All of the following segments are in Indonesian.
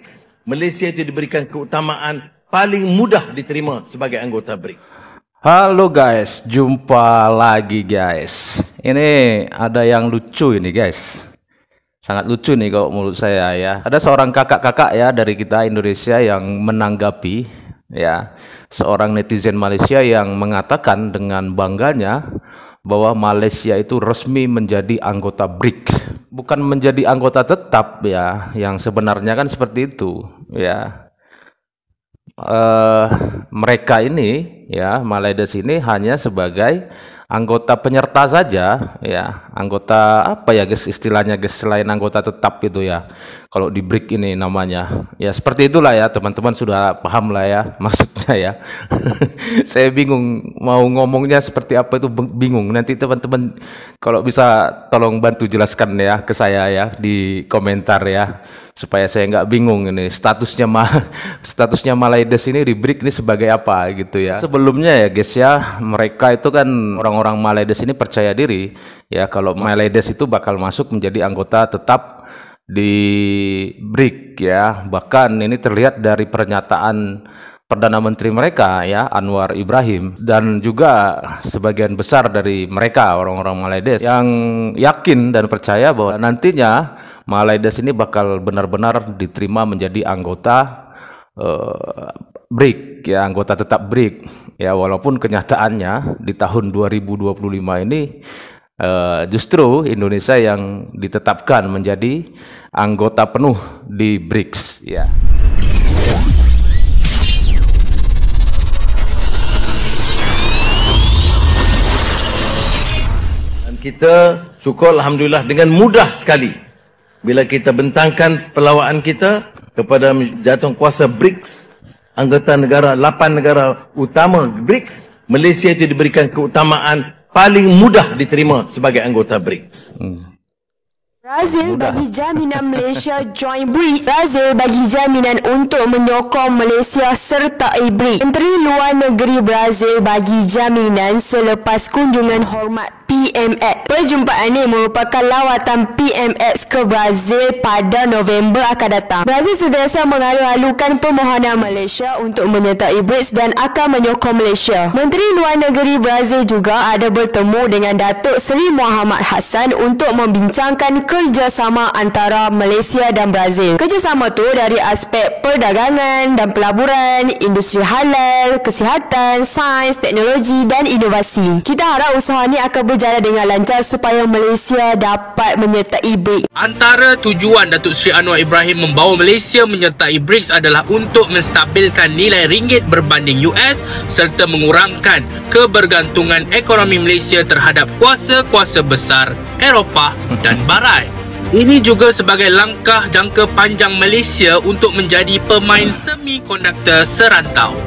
BRICS, Malaysia itu diberikan keutamaan paling mudah diterima sebagai anggota BRICS. Halo guys, jumpa lagi guys. Ini ada yang lucu ini guys. Sangat lucu nih kalau menurut saya ya. Ada seorang kakak-kakak ya dari kita Indonesia yang menanggapi ya seorang netizen Malaysia yang mengatakan dengan bangganya bahwa Malaysia itu resmi menjadi anggota BRICS. Bukan menjadi anggota tetap ya, yang sebenarnya kan seperti itu ya. Mereka ini ya, Malaydes ini hanya sebagai anggota penyerta saja ya, anggota apa ya guys istilahnya guys, selain anggota tetap itu ya, kalau di BRICS ini namanya ya, seperti itulah ya, teman-teman sudah paham lah ya maksudnya ya. Saya bingung mau ngomongnya seperti apa, itu bingung. Nanti teman-teman kalau bisa tolong bantu jelaskan ya ke saya ya di komentar ya, supaya saya nggak bingung ini statusnya Malaydes ini di BRICS ini sebagai apa gitu ya. Sebelumnya ya guys ya, mereka itu kan orang-orang Malaydes ini percaya diri ya kalau Malaydes itu bakal masuk menjadi anggota tetap di BRICS ya. Bahkan ini terlihat dari pernyataan Perdana Menteri mereka ya, Anwar Ibrahim, dan juga sebagian besar dari mereka orang-orang Malaydes yang yakin dan percaya bahwa nantinya Malaydes ini bakal benar-benar diterima menjadi anggota BRICS ya, anggota tetap BRICS ya, walaupun kenyataannya di tahun 2025 ini justru Indonesia yang ditetapkan menjadi anggota penuh di BRICS ya. Dan kita syukur alhamdulillah dengan mudah sekali bila kita bentangkan perlawanan kita kepada jatuh kuasa BRICS, anggota negara 8 negara utama BRICS, Malaysia itu diberikan keutamaan paling mudah diterima sebagai anggota BRICS. Brazil bagi jaminan Malaysia join BRICS. Brazil bagi jaminan untuk menyokong Malaysia sertai BRICS. Menteri Luar Negeri Brazil bagi jaminan selepas kunjungan hormat PMX. Perjumpaan ini merupakan lawatan PMX ke Brazil pada November akan datang. Brazil sentiasa mengalu-alukan permohonan Malaysia untuk menyertai BRICS dan akan menyokong Malaysia. Menteri Luar Negeri Brazil juga ada bertemu dengan Datuk Seri Muhammad Hassan untuk membincangkan kerjasama antara Malaysia dan Brazil. Kerjasama tu dari aspek perdagangan dan pelaburan, industri halal, kesihatan, sains, teknologi dan inovasi. Kita harap usaha ni akan berjalan dengan lancar supaya Malaysia dapat menyertai BRICS. Antara tujuan Datuk Seri Anwar Ibrahim membawa Malaysia menyertai BRICS adalah untuk menstabilkan nilai ringgit berbanding US serta mengurangkan kebergantungan ekonomi Malaysia terhadap kuasa-kuasa besar Eropah dan Barat. Ini juga sebagai langkah jangka panjang Malaysia untuk menjadi pemain semikonduktor serantau.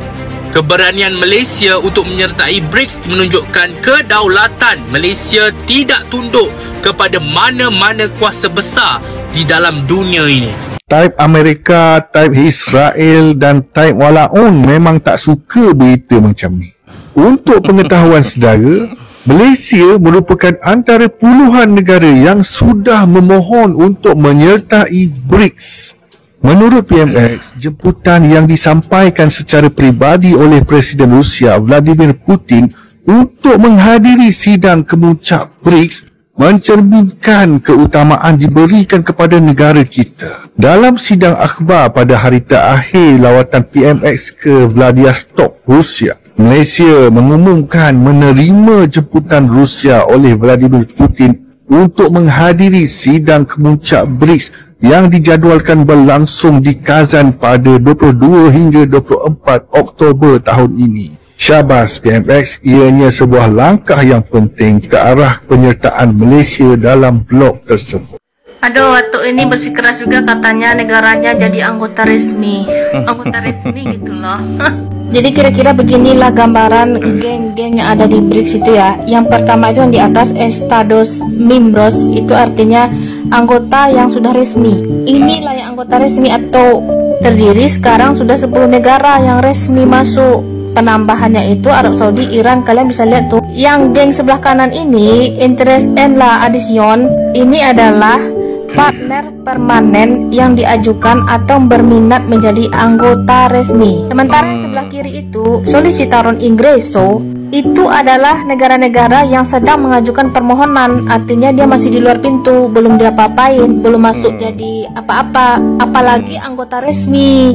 Keberanian Malaysia untuk menyertai BRICS menunjukkan kedaulatan Malaysia tidak tunduk kepada mana-mana kuasa besar di dalam dunia ini. Type Amerika, type Israel dan type Walaun memang tak suka berita macam ni. Untuk pengetahuan saudara, Malaysia merupakan antara puluhan negara yang sudah memohon untuk menyertai BRICS. Menurut PMX, jemputan yang disampaikan secara peribadi oleh Presiden Rusia Vladimir Putin untuk menghadiri sidang kemuncak BRICS mencerminkan keutamaan diberikan kepada negara kita. Dalam sidang akhbar pada hari terakhir lawatan PMX ke Vladivostok, Rusia, Malaysia mengumumkan menerima jemputan Rusia oleh Vladimir Putin untuk menghadiri sidang kemuncak BRICS yang dijadualkan berlangsung di Kazan pada 22 hingga 24 Oktober tahun ini. Syabas PMX, ianya sebuah langkah yang penting ke arah penyertaan Malaysia dalam blok tersebut. Aduh, waktu ini bersikeras juga katanya negaranya jadi anggota resmi. Anggota resmi gitu loh. Jadi kira-kira beginilah gambaran geng-geng yang ada di BRICS itu ya. Yang pertama itu yang di atas Estados Miembros, itu artinya anggota yang sudah resmi. Inilah yang anggota resmi atau terdiri sekarang sudah 10 negara yang resmi masuk. Penambahannya itu Arab Saudi, Iran, kalian bisa lihat tuh. Yang geng sebelah kanan ini, Interest en la Adhesion, ini adalah partner permanen yang diajukan atau berminat menjadi anggota resmi. Sementara yang sebelah kiri itu, solicitaron ingreso, itu adalah negara-negara yang sedang mengajukan permohonan. Artinya dia masih di luar pintu, belum diapa-apain, belum masuk jadi apa-apa, apalagi anggota resmi.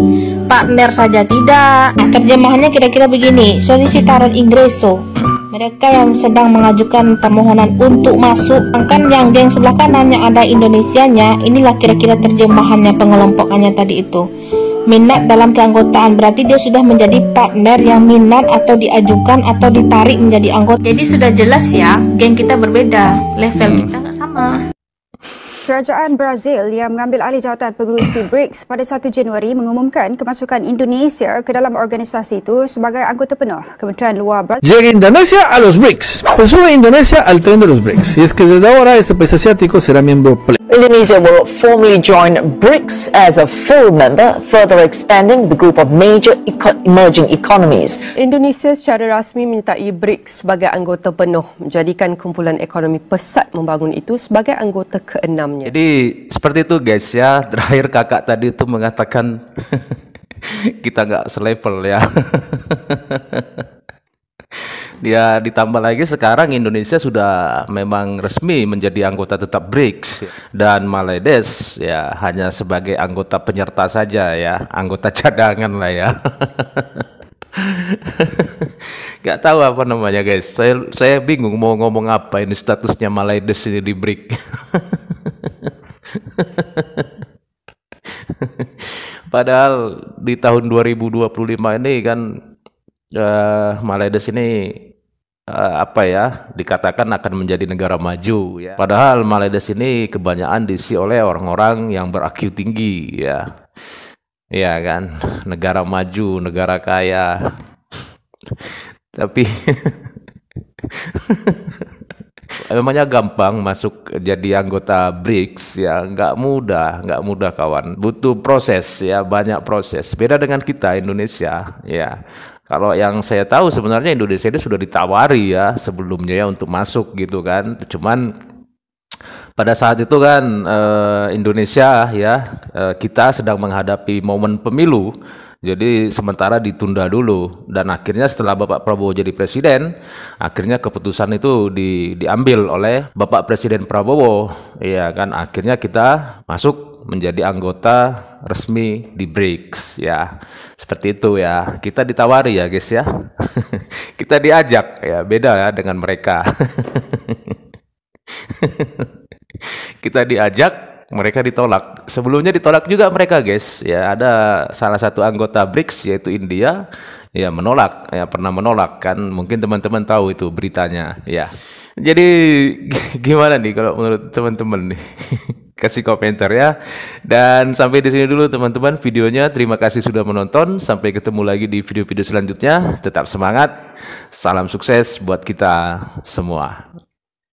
Partner saja tidak. Terjemahannya kira-kira begini, solicitaron ingreso, mereka yang sedang mengajukan permohonan untuk masuk. Sedangkan yang geng sebelah kanan yang ada Indonesianya, inilah kira-kira terjemahannya, pengelompokannya tadi itu. Minat dalam keanggotaan, berarti dia sudah menjadi partner yang minat atau diajukan atau ditarik menjadi anggota. Jadi sudah jelas ya, geng kita berbeda, level kita nggak sama. Kerajaan Brazil yang mengambil alih jawatan pengerusi BRICS pada 1 Januari mengumumkan kemasukan Indonesia ke dalam organisasi itu sebagai anggota penuh. Kementerian Luar Brazil. Llega Indonesia a los BRICS. Sube Indonesia al tren de los BRICS. Y es que desde ahora ese país asiático será miembro pleno. Indonesia will formally join BRICS as a full member, further expanding the group of major emerging economies. Indonesia secara rasmi menyertai BRICS sebagai anggota penuh, menjadikan kumpulan ekonomi pesat membangun itu sebagai anggota ke-6-nya. Jadi seperti itu guys ya, terakhir kakak tadi itu mengatakan kita nggak selevel ya. Dia ditambah lagi sekarang Indonesia sudah memang resmi menjadi anggota tetap BRICS dan Malaides ya hanya sebagai anggota penyerta saja ya, anggota cadangan lah ya. Gak tahu apa namanya guys. Saya bingung mau ngomong apa ini statusnya Malaides ini di BRICS. Padahal di tahun 2025 ini kan Malaides ini apa ya, dikatakan akan menjadi negara maju ya. Padahal Malaides ini kebanyakan diisi oleh orang-orang yang ber-IQ tinggi ya. Ya kan, negara maju, negara kaya. Tapi memangnya gampang masuk jadi anggota BRICS ya, nggak mudah kawan. Butuh proses ya, banyak proses. Beda dengan kita Indonesia ya. Kalau yang saya tahu sebenarnya Indonesia ini sudah ditawari ya sebelumnya ya untuk masuk gitu kan. Cuman pada saat itu kan Indonesia ya kita sedang menghadapi momen pemilu. Jadi sementara ditunda dulu dan akhirnya setelah Bapak Prabowo jadi presiden, akhirnya keputusan itu diambil oleh Bapak Presiden Prabowo. Ya kan, akhirnya kita masuk menjadi anggota resmi di BRICS ya. Seperti itu ya. Kita ditawari ya guys ya. Kita diajak ya, beda ya dengan mereka. Kita diajak, mereka ditolak. Sebelumnya ditolak juga mereka guys ya. Ada salah satu anggota BRICS yaitu India ya menolak ya, pernah menolak kan, mungkin teman-teman tahu itu beritanya ya. Jadi gimana nih kalau menurut teman-teman nih? Kasih komentar ya. Dan sampai di sini dulu teman-teman videonya. Terima kasih sudah menonton. Sampai ketemu lagi di video-video selanjutnya. Tetap semangat. Salam sukses buat kita semua.